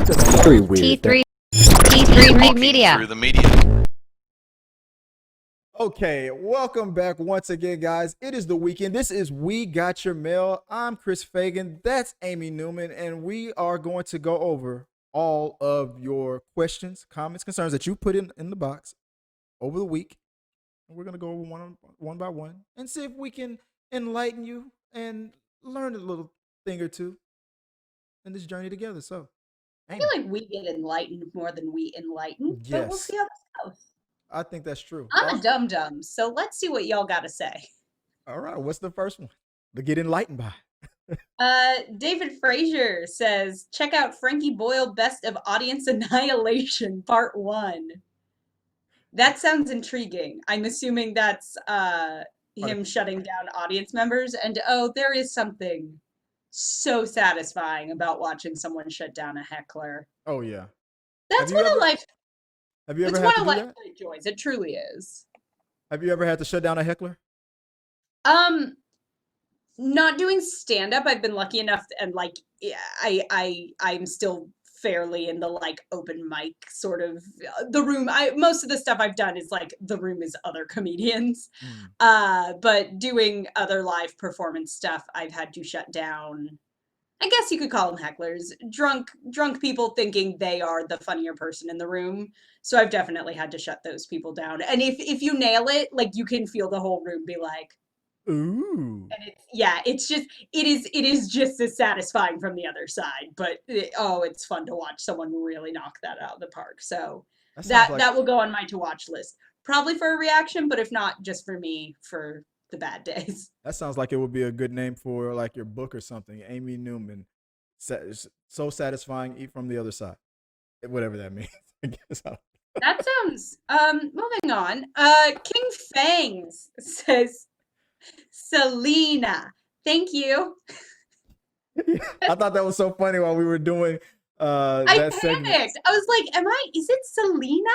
Very weird. T3 Media. Through the media. Okay, welcome back once again, guys. It is the weekend. This is We Got Your Mail. I'm Chris Fagan. That's Amy Newman, and we are going to go over all of your questions, comments, concerns that you put in the box over the week. And we're going to go over one by one and see if we can enlighten you and learn a little thing or two in this journey together. So, I feel like we get enlightened more than we enlighten, but we'll Yes. see how this goes. I think that's true. I'm a dum-dum, so let's see what y'all got to say. All right, what's the first one to get enlightened by? David Fraser says, check out Frankie Boyle Best of Audience Annihilation, Part 1. That sounds intriguing. I'm assuming that's him shutting down audience members. And oh, there is something so satisfying about watching someone shut down a heckler. Oh, yeah. That's one of life's Have you ever It's had one to of do life's that? great joys. It truly is. Have you ever had to shut down a heckler? Not doing stand-up. I've been lucky enough, and like, yeah, I'm still fairly in the like open mic sort of the room. Most of the stuff I've done is like the room is other comedians. But doing other live performance stuff, I've had to shut down. I guess you could call them hecklers, drunk people thinking they are the funnier person in the room. So I've definitely had to shut those people down. And if you nail it, like you can feel the whole room be like, ooh. And it is just as satisfying from the other side. But it's fun to watch someone really knock that out of the park. So that will go on my to watch list, probably for a reaction, but if not, just for me for the bad days. That sounds like it would be a good name for like your book or something. Amy Newman, so satisfying. Eat from the other side, whatever that means. I guess. That sounds. Moving on. King Fangs says, Selena, thank you. I thought that was so funny while we were doing I that panicked. segment. I was like, is it Selena?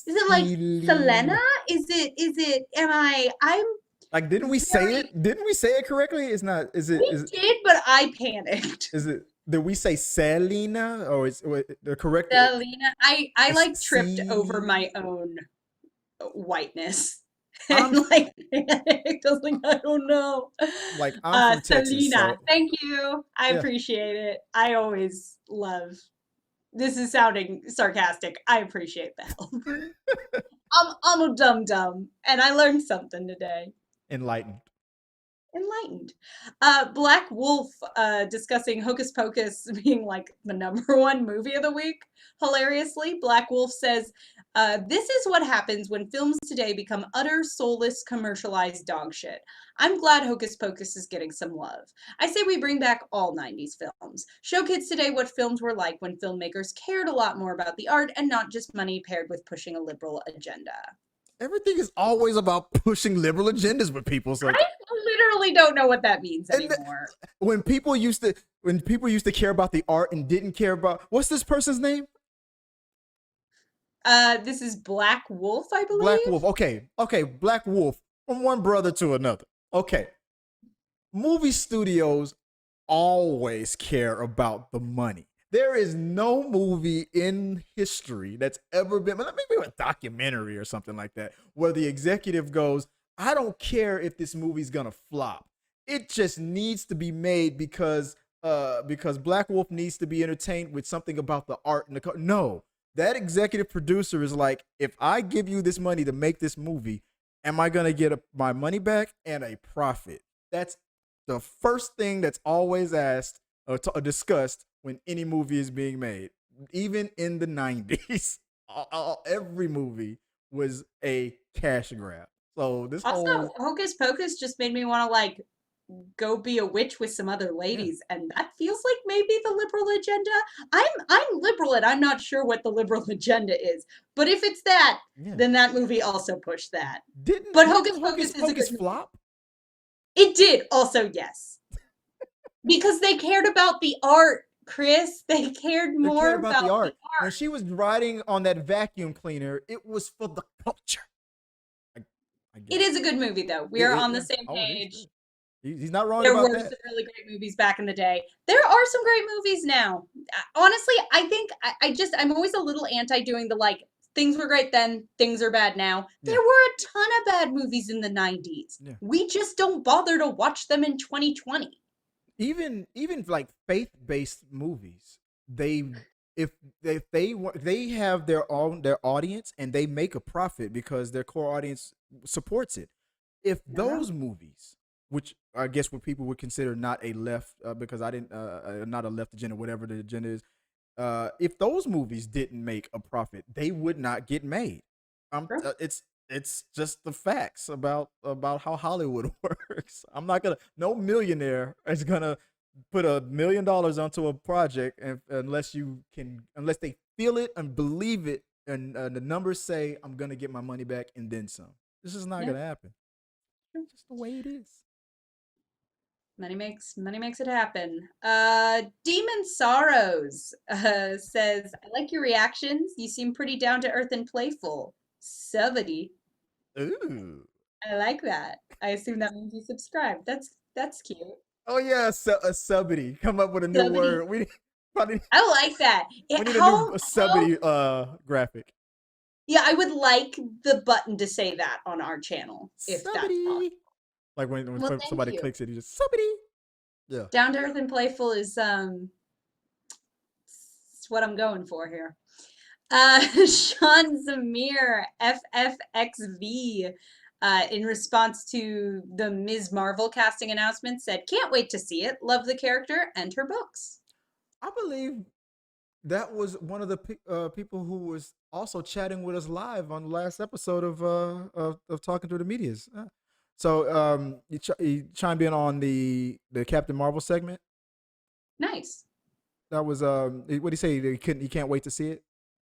Is it like Selena? Is it I'm like, didn't we say it? Didn't we say it correctly? It's not. Is it? We did, but I panicked. Is it? Did we say Selena or is the correct? Selena. I like tripped over my own whiteness. And like panicked. I was like, I don't know. Like, I'm from Texas, Selena, so. thank you. I appreciate it. I always love. This is sounding sarcastic. I appreciate the help. I'm a dum-dum, and I learned something today. Enlightened. Black Wolf discussing Hocus Pocus being like the #1 movie of the week. Hilariously, Black Wolf says, this is what happens when films today become utter, soulless, commercialized dog shit. I'm glad Hocus Pocus is getting some love. I say we bring back all 90s films. Show kids today what films were like when filmmakers cared a lot more about the art and not just money paired with pushing a liberal agenda. Everything is always about pushing liberal agendas with people. So I literally don't know what that means anymore. When people used to care about the art and didn't care about, what's this person's name? This is Black Wolf, I believe. Black Wolf. Okay, Black Wolf. From one brother to another. Okay. Movie studios always care about the money. There is no movie in history that's ever been, maybe a documentary or something like that, where the executive goes, I don't care if this movie's gonna flop. It just needs to be made because Black Wolf needs to be entertained with something about the art and the no. That executive producer is like, if I give you this money to make this movie, am I gonna get my money back and a profit? That's the first thing that's always asked or discussed when any movie is being made. Even in the 90s, every movie was a cash grab. So this also Hocus Pocus just made me want to like go be a witch with some other ladies, and that feels like maybe the liberal agenda. I'm liberal, and I'm not sure what the liberal agenda is. But if it's that, then that movie also pushed that. But Hocus Pocus is a good flop. It did also, yes, because they cared about the art. Chris, they cared more about the art. When she was riding on that vacuum cleaner, it was for the culture. It is a good movie, though. We are on the same page. He's not wrong There about were that. some really great movies back in the day. There are some great movies now. Honestly, I think I'm always a little anti doing the like things were great then, things are bad now. Yeah. There were a ton of bad movies in the 90s. Yeah. We just don't bother to watch them in 2020. Even like faith-based movies, they they have their audience and they make a profit because their core audience supports it. If those movies, which I guess what people would consider not a left, because I didn't not a left agenda, whatever the agenda is, if those movies didn't make a profit, they would not get made. Sure. It's just the facts about how Hollywood works. I'm not gonna. No millionaire is gonna put $1 million onto a project unless they feel it and believe it, and the numbers say I'm gonna get my money back and then some. This is not gonna happen. It's just the way it is. Money makes it happen. Demonsorrows says, I like your reactions. You seem pretty down to earth and playful. Subbity. Ooh. I like that. I assume that means you subscribe. That's cute. Oh yeah, a Subbity. Come up with a new Subbity. word. We probably I like that. we need a new Subbity graphic. Yeah, I would like the button to say that on our channel if that's possible. Like when Well, somebody thank you. clicks it, you just Subbity. Yeah. Down to earth and playful is it's what I'm going for here. Shawn Zamir FFXV in response to the Ms. Marvel casting announcement said, "Can't wait to see it. Love the character and her books." I believe that was one of the people who was also chatting with us live on the last episode of Talking to the Medias. So you chimed in on the Captain Marvel segment. Nice. That was what did he say? He can't wait to see it.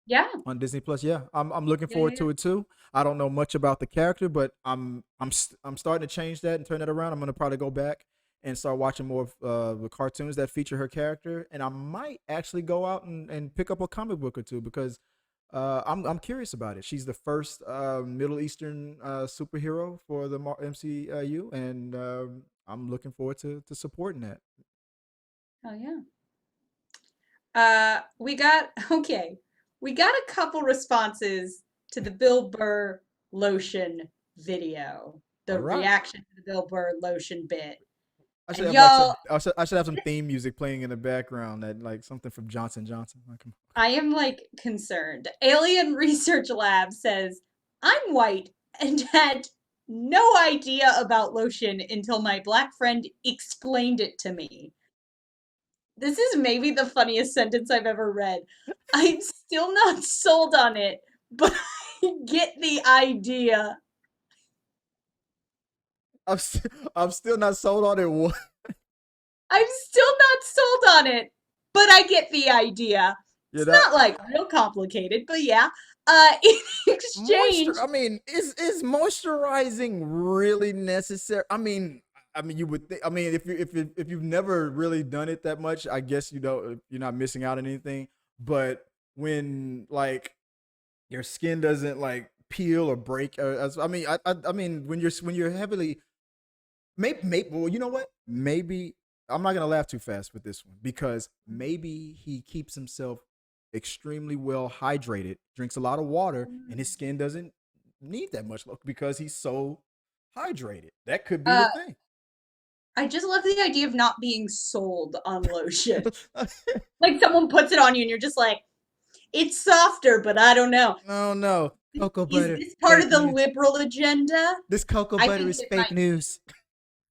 Yeah. On Disney Plus. Yeah, I'm looking forward to it too. I don't know much about the character, but I'm starting to change that and turn that around. I'm gonna probably go back and start watching more of the cartoons that feature her character, and I might actually go out and pick up a comic book or two because I'm curious about it. She's the first Middle Eastern superhero for the MCU, and I'm looking forward to supporting that. Oh yeah. We got a couple responses to the Bill Burr Lotion video, the reaction to the Bill Burr Lotion bit. I should have I should have some theme music playing in the background, that like something from Johnson Johnson. I am like concerned. Alien Research Lab says, "I'm white and had no idea about lotion until my black friend explained it to me." This is maybe the funniest sentence I've ever read. I'm still not sold on it, but I get the idea. I'm still not sold on it. What? I'm still not sold on it, but I get the idea. It's not like real complicated, but yeah. In exchange, I mean, is moisturizing really necessary? I mean, you would think. I mean, if you've never really done it that much, I guess you're not missing out on anything. But when like your skin doesn't like peel or break, I mean, when you're heavily, maybe well, you know what? Maybe I'm not gonna laugh too fast with this one because maybe he keeps himself extremely well hydrated, drinks a lot of water, and his skin doesn't need that much because he's so hydrated. That could be the thing. I just love the idea of not being sold on lotion. Like someone puts it on you and you're just like, it's softer, but I don't know. No. Cocoa butter. Is this part of the liberal agenda? This cocoa butter is fake news.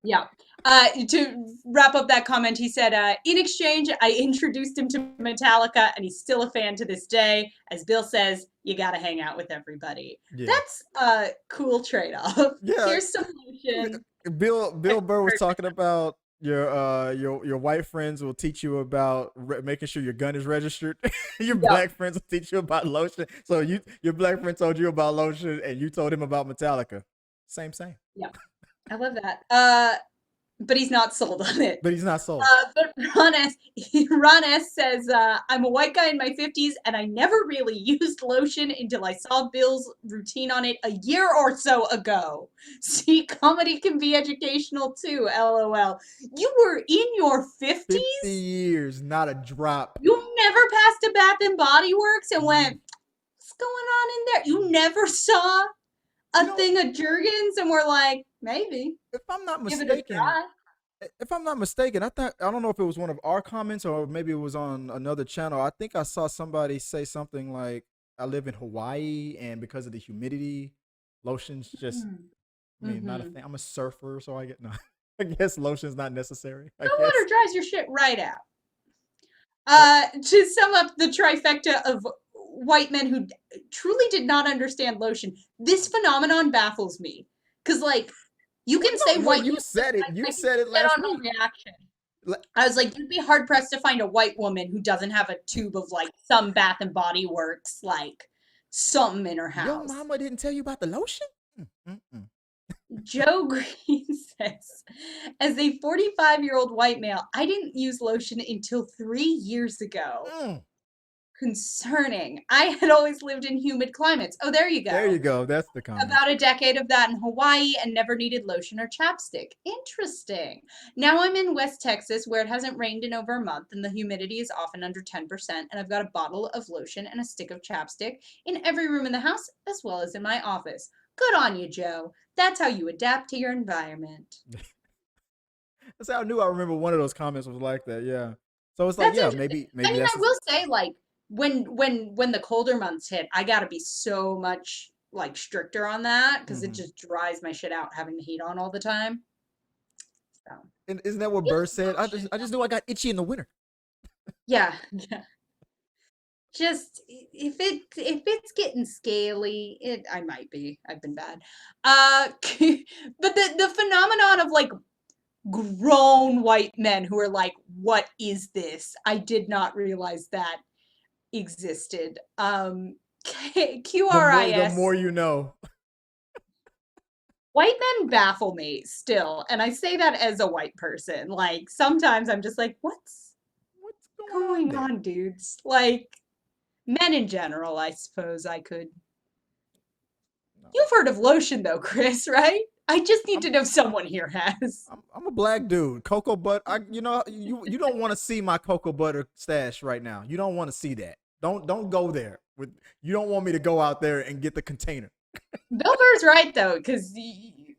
Yeah. To wrap up that comment, he said, in exchange, I introduced him to Metallica, and he's still a fan to this day. As Bill says, you got to hang out with everybody. Yeah. That's a cool trade-off. Yeah. Here's some lotion. Bill Burr was talking about your white friends will teach you about making sure your gun is registered. Your black friends will teach you about lotion. So your black friend told you about lotion, and you told him about Metallica. Same. Yeah. I love that. but he's not sold on it. But he's not sold. But Ron S says, I'm a white guy in my 50s and I never really used lotion until I saw Bill's routine on it a year or so ago. See, comedy can be educational too, LOL. You were in your 50s? 50 years, not a drop. You never passed a Bath and Body Works and went, what's going on in there? You never saw a thing of Jergens and were like, maybe. If I'm not Give it a mistaken, try. I don't know if it was one of our comments or maybe it was on another channel. I think I saw somebody say something like, I live in Hawaii and because of the humidity, lotion's just, I mean, not a thing. I'm a surfer, so I guess lotion's not necessary. The water dries your shit right out. To sum up the trifecta of white men who truly did not understand lotion, this phenomenon baffles me. Because, like, you can say white. You said it. You said it last week. Reaction. I was like, you'd be hard pressed to find a white woman who doesn't have a tube of like some Bath and Body Works, like something in her house. Your mama didn't tell you about the lotion? Joe Greene says, as a 45-year-old white male, I didn't use lotion until 3 years ago. Concerning. I had always lived in humid climates. Oh, there you go. There you go. That's the comment. About a decade of that in Hawaii and never needed lotion or chapstick. Interesting. Now I'm in West Texas where it hasn't rained in over a month and the humidity is often under 10%. And I've got a bottle of lotion and a stick of chapstick in every room in the house as well as in my office. Good on you, Joe. That's how you adapt to your environment. That's how I knew. I remember one of those comments was like that. Yeah. So it's like, maybe. I mean, I will say, like, when the colder months hit, I gotta be so much like stricter on that because it just dries my shit out having the heat on all the time. So. And isn't that what Burr said? I just knew I got itchy in the winter. Yeah. Just if it's getting scaly, I might be. I've been bad. But the phenomenon of like grown white men who are like, what is this? I did not realize that existed. QRIS. The more you know. White men baffle me still, and I say that as a white person. Like sometimes I'm just like, what's going on, dudes? Like men in general, I suppose I could. No. You've heard of Lotion though, Chris, right? I just need to know if someone here has. I'm a black dude. Cocoa butter. You don't want to see my cocoa butter stash right now. You don't want to see that. Don't go there. You don't want me to go out there and get the container. Bill Burr's right though, because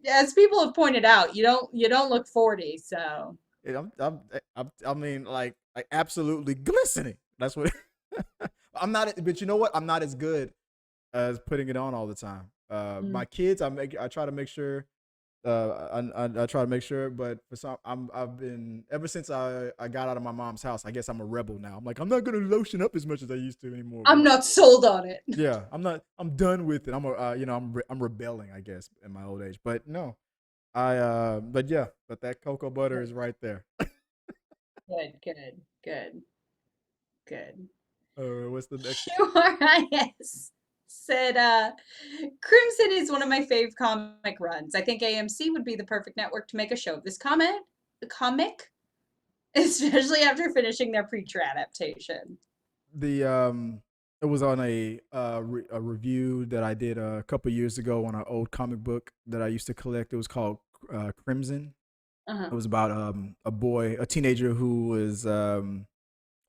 as people have pointed out, you don't look 40. So I mean, like absolutely glistening. That's what. I'm not. But you know what? I'm not as good as putting it on all the time. My kids, I try to make sure. I try to make sure, but for some, I've been ever since I got out of my mom's house. I guess I'm a rebel now. I'm like, I'm not gonna lotion up as much as I used to anymore. I'm not sold on it. Yeah, I'm not. I'm done with it. I'm rebelling, I guess, in my old age. But no, but that cocoa butter is right there. Good. What's the next? QRIS said, Crimson is one of my fave comic runs. I think AMC would be the perfect network to make a show of this comic, especially after finishing their Preacher adaptation. It was on a review that I did a couple years ago on an old comic book that I used to collect. It was called Crimson. It was about a teenager who was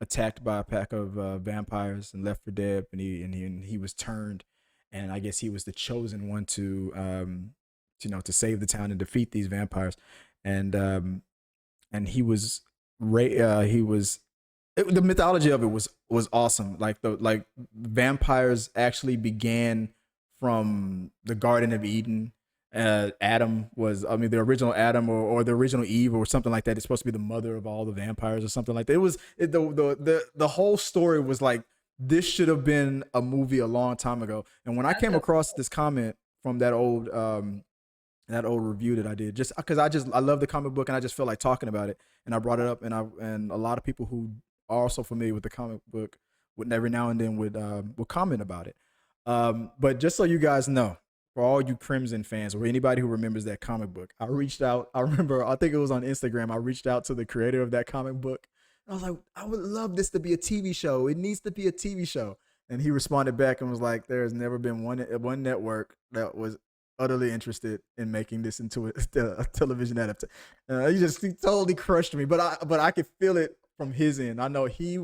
attacked by a pack of vampires and left for dead, and he was turned, and I guess he was the chosen one to to save the town and defeat these vampires, and the mythology of it was awesome. Like vampires actually began from the Garden of Eden. Adam was, the original Adam or the original Eve or something like that. It's supposed to be the mother of all the vampires or something like that. The whole story was like, this should have been a movie a long time ago. And when I came across this comment from that old review that I did, just because I love the comic book and I just felt like talking about it, and I brought it up, and a lot of people who are also familiar with the comic book would every now and then would comment about it. But just so you guys know, for all you Crimson fans or anybody who remembers that comic book, I reached out. I remember, I think it was on Instagram. I reached out to the creator of that comic book. And I was like, I would love this to be a TV show. It needs to be a TV show. And he responded back and was like, there has never been one network that was utterly interested in making this into a television adaptation. He totally crushed me, but I could feel it from his end. I know he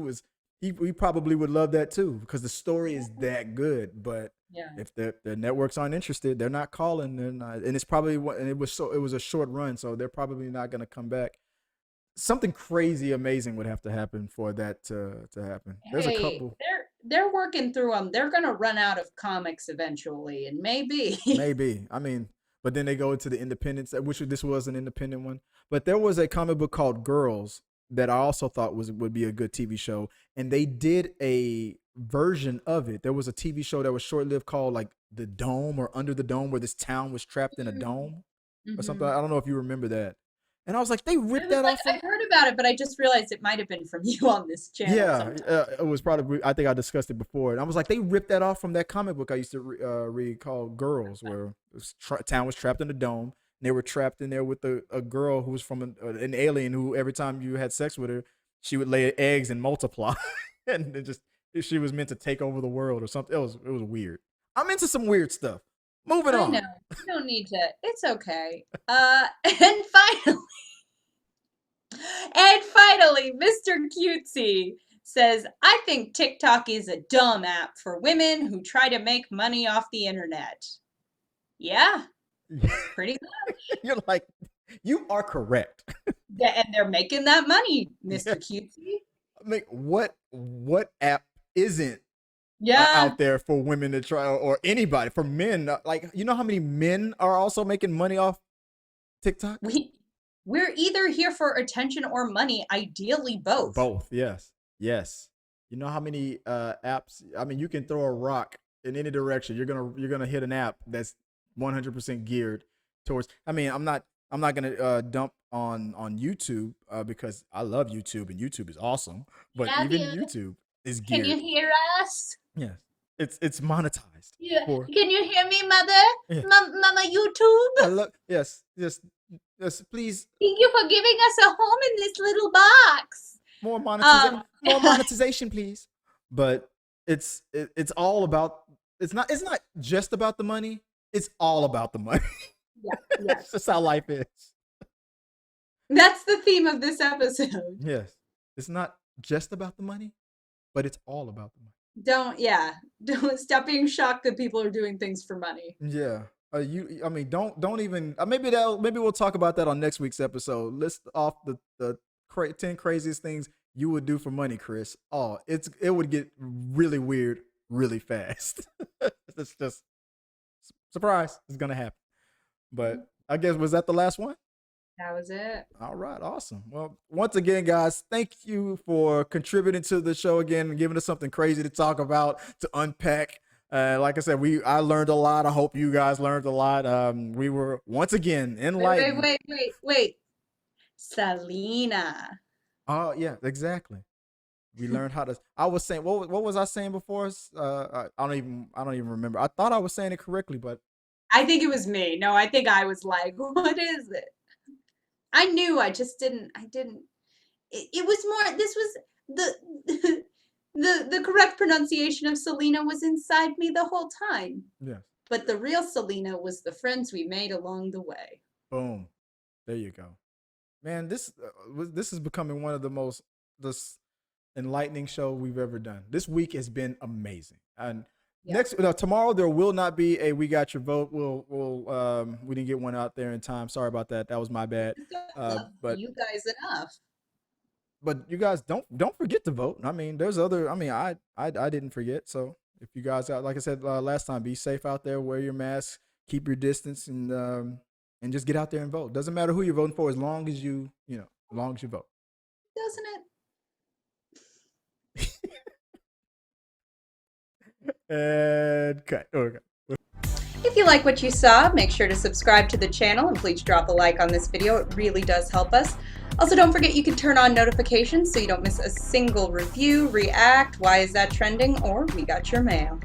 probably would love that too, because the story is that good. But if the networks aren't interested, they're not calling. They're not, and it's probably it was a short run, so they're probably not going to come back. Something crazy, amazing would have to happen for that to happen. There's a couple. They're working through them. They're going to run out of comics eventually, and maybe. I mean, but then they go into the independents, which this was an independent one. But there was a comic book called Girls that I also thought would be a good TV show, and they did a version of it. There was a TV show that was short-lived called like The Dome or Under the Dome, where this town was trapped in a dome or something. I don't know if you remember that. And I was like, they ripped that off. I heard about it, but I just realized it might have been from you on this channel. Yeah, it was probably, I think I discussed it before. And I was like, they ripped that off from that comic book I used to read called Girls, where town was trapped in a dome. And they were trapped in there with a girl who was from an alien who every time you had sex with her, she would lay eggs and multiply. And she was meant to take over the world or something. It was weird. I'm into some weird stuff. Moving on. I know. You don't need to. It's okay. And finally, Mr. Cutsie says, I think TikTok is a dumb app for women who try to make money off the internet. Yeah, pretty much. You're like, you are correct. And they're making that money, Mr. Cutsie. I mean, what app isn't out there for women to try, or anybody, for men? Like, you know how many men are also making money off TikTok? We're either here for attention or money, ideally both. Both, yes. You know how many apps? I mean, you can throw a rock in any direction. You're gonna hit an app that's 100% geared towards. I mean, I'm not gonna dump on YouTube because I love YouTube and YouTube is awesome. But even YouTube is geared. Can you hear us? Yes. It's monetized. Yeah. Can you hear me, Mother? Yeah. Mama YouTube? Yes, please. Thank you for giving us a home in this little box. More monetization, please. But it's all about, it's not just about the money. It's all about the money. Yeah. That's just how life is. That's the theme of this episode. Yes. It's not just about the money, but it's all about the money. Don't stop being shocked that people are doing things for money. Yeah. Don't even, maybe we'll talk about that on next week's episode. List off the 10 craziest things you would do for money, Chris. Oh, it would get really weird really fast. It's just, surprise, it's gonna happen. But I guess, was that the last one? That was it. All right, awesome. Well, once again, guys, thank you for contributing to the show again and giving us something crazy to talk about, to unpack. Like I said, I learned a lot. I hope you guys learned a lot. We were once again enlightened. Wait. Selena. Oh yeah, exactly. We learned how to. I was saying, what was I saying before? I don't even remember. I thought I was saying it correctly, but I think it was me. No, I think I was like, what is it? I knew, I just didn't. It was more. This was the correct pronunciation of Selena was inside me the whole time. Yeah. But the real Selena was the friends we made along the way. Boom. There you go. Man, this is becoming one of the most enlightening show we've ever done. This week has been amazing. And tomorrow there will not be a We Got Your Vote. We didn't get one out there in time. Sorry about that. That was my bad. But you guys enough. But you guys don't forget to vote. I mean, there's other. I mean, I didn't forget. So if you guys got, like I said last time, be safe out there. Wear your mask. Keep your distance, and just get out there and vote. Doesn't matter who you're voting for, as long as you vote. Doesn't it? And cut. Okay. If you like what you saw, make sure to subscribe to the channel and please drop a like on this video. It really does help us. Also, don't forget you can turn on notifications so you don't miss a single review, react, why is that trending, or we got your mail.